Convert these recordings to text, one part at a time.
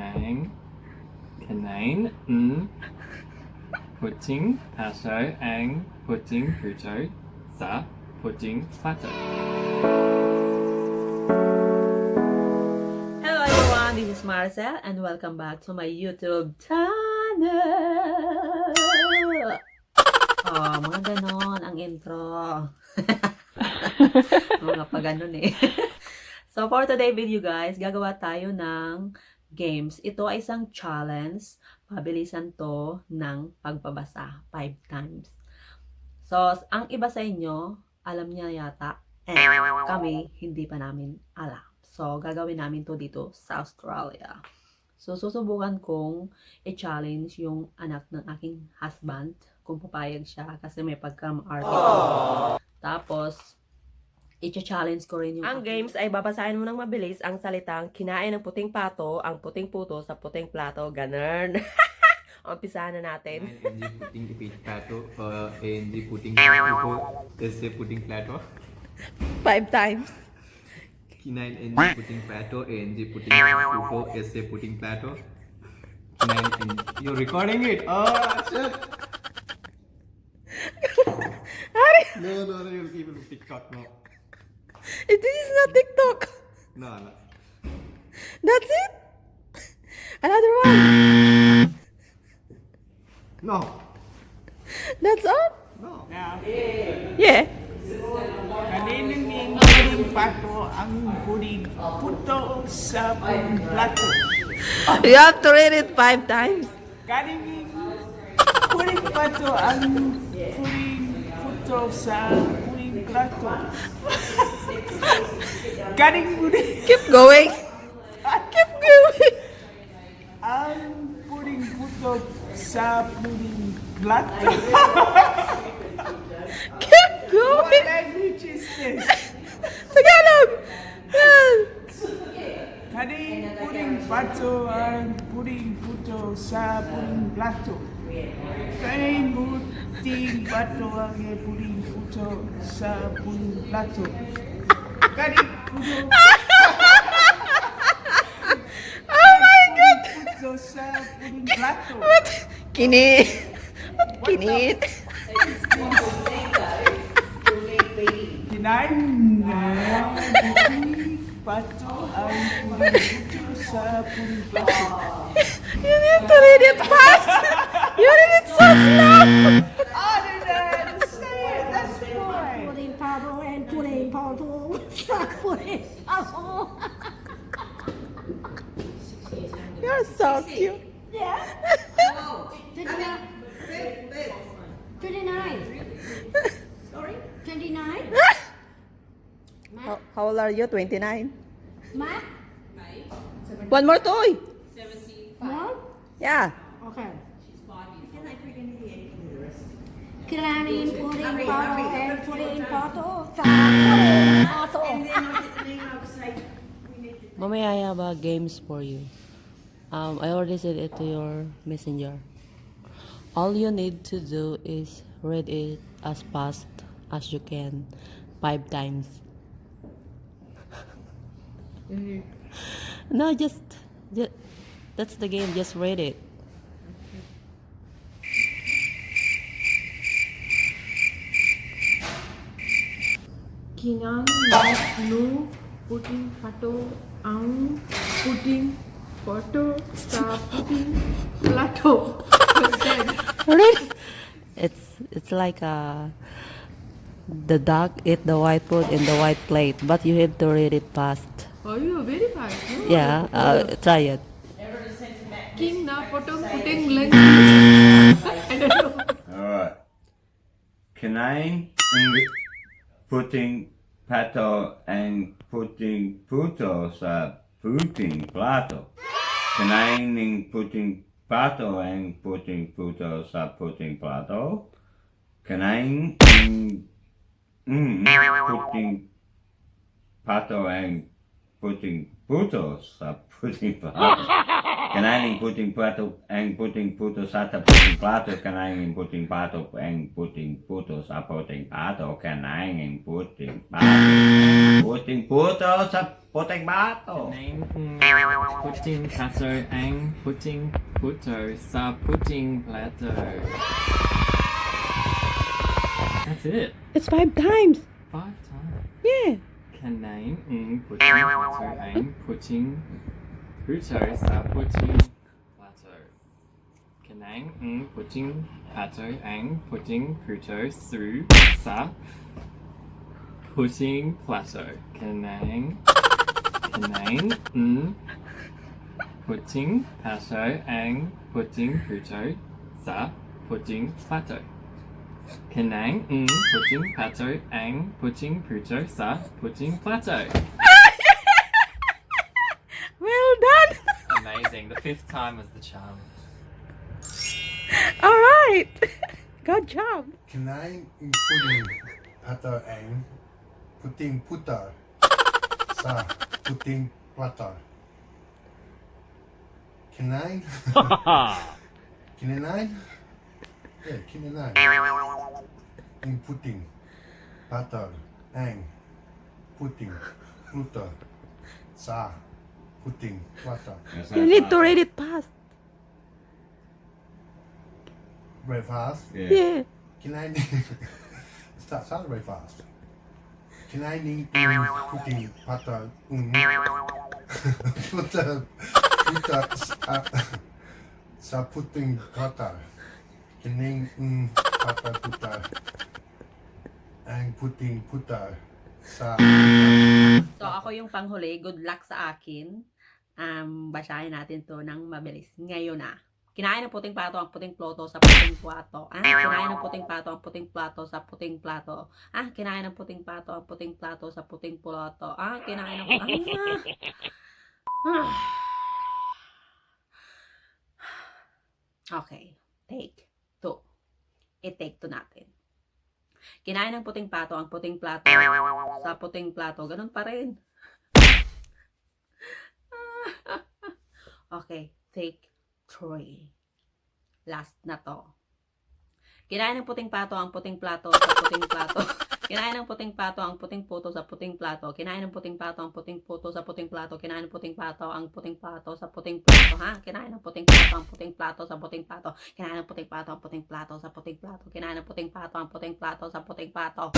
KINAEN, PUTING, PATO, and PUTO sa PATO. Hello everyone, this is Marcel and welcome back to my YouTube channel. Oh, mga ganon ang intro. Mga pa ganon eh. So for today video guys, gagawa tayo ng games. Ito ay isang challenge. Pabilisan to ng pagbabasa 5 times. So, ang iba sa inyo, alam niya yata. And kami, hindi pa namin alam. So, gagawin namin to dito sa Australia. So, susubukan kong i-challenge yung anak ng aking husband kung papayag siya kasi may pagka-arte. Tapos, i-challenge ko rin yung... Ang games ay babasahin mo ng mabilis ang salitang kinain ng puting pato, ang puting puto sa puting plato. Ganun. Umpisahan na natin. ANG puting PATO, ANG puting PUTO, SA puting PLATO. 5 times. KINAEN NG puting PATO, ANG puting PUTO, SA puting PLATO. KINAEN NG. You're recording it? Oh, shit! No, you'll keep it on TikTok, no. This is not TikTok. No. That's it? Another one? No. That's all? No. Yeah. Kaninang puting pato ang puting puto sa puting plato. You have to read it 5 times. Kaninang puting pato ang puting puto sa puting plato. Kaninang puting Keep going. Keep going. ang puting puto sa puting plato. Keep What going. language is this? Tagalog. Kaninang puting pato ang puting puto sa puting plato. Kaninang puting pato ang puting puto sa puting plato. Kaninang puting Oh my God. puto sa puting plato. Kinit. Kinit. Kinain ng puting pato ang puting puto sa puting plato. You need to read it fast. You read it so slow. Other than say it, that's fine. Pudding powder and pudding powder. Pudding powder. You're so cute. Yeah. 29. Sorry? 29? How old are you? 29. Matt? One more toy. More? Yeah. Okay. Kiranin pudding powder and pudding powder. Pudding powder. Mamaya I have games for you. I already sent it to your messenger. All you need to do is read it as fast as you can, 5 times. No, just that's the game. Just read it. Kinan nu puting pato ang puting pato sa puting plato. Read. It's like the dog ate the white food in the white plate, but you have to read it fast. Oh, you are very fast. No? Yeah, try it. King na potong puting leng. I don't know. Alright. KINAEN puting pato and puting puto sa puting plato. KINAEN puting pato and puting puto sa puting plato. KINAEN puting pato and puting puto sa puting plato. KINAEN puting pato and puting puto sa puting plato. KINAEN puting pato and puting puto sa puting plato. KINAEN puting pato puting puto sa puting pato. Kinain puting plato ang puting puto sa puting plato. That's it. It's 5 times. 5 times. Yeah. Kinain puting plato ang puting puto sa puting plato. Kinain puting plato ang puting puto sa puting plato. Kinain puting plato ang puting puto sa puting plato. Kinain puting plato ang puting puto sa puting plato. Well done. Amazing. The 5th time was the charm. All right. Good job. Kinain puting pato ang puting puto sa puting plato. Kinain? Kinain? Yeah, kinain. Ang puting pato ang puting puto sa puting plato. You need to read it fast. Very fast. Yeah. Kinain. Start very fast. Kinain puting pato puto sa puting plato. Kinain pato puto ang puting puto sa So, ako yung panghuli. Good luck sa akin. Basahin natin to ng mabilis. Ngayon na. Kinain ng puting plato ang puting plato sa puting plato. Kinain ng puting plato ang puting plato sa puting plato. Kinain ng puting plato ang puting plato sa puting plato. Kinain ng Okay. Take 2. I-take 2 natin. Kinain ng puting plato ang puting plato sa puting plato. Ganun pa rin. Okay. Take 3. Last na to. Kinain ng puting plato ang puting plato sa puting plato. Kinain ng puting plato ang puting puto sa puting plato. Kinain ng puting plato ang puting puto sa puting plato. Kinain ng puting plato ang puting plato sa puting plato. Kinain ng puting plato ang puting plato sa puting plato. Kinain ng puting plato ang puting plato sa puting plato. Kinain ng puting plato ang puting plato sa puting plato.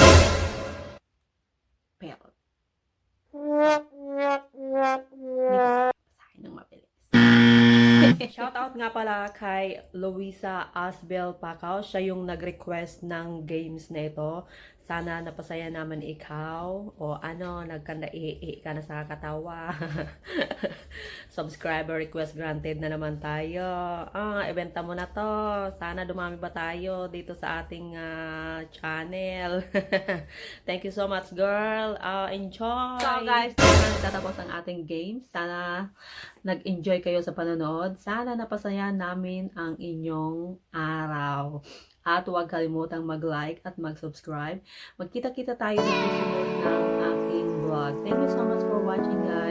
Pero basahin ng mabilis. Shoutout nga pala kay Luisa Asbel Pacao. Siya yung nag-request ng games na ito. Sana napasaya naman ikaw. O nagkanda-i ka na sa katawa. Subscriber request granted na naman tayo. Ibenta mo na to. Sana dumami ba tayo dito sa ating channel. Thank you so much, girl. Enjoy! So guys, nagtatapos ang ating game. Sana nag-enjoy kayo sa panonood. Sana napasaya namin ang inyong araw. At huwag kalimutang mag-like at mag-subscribe. Magkita-kita tayo sa susunod ng aking vlog. Thank you so much for watching, guys.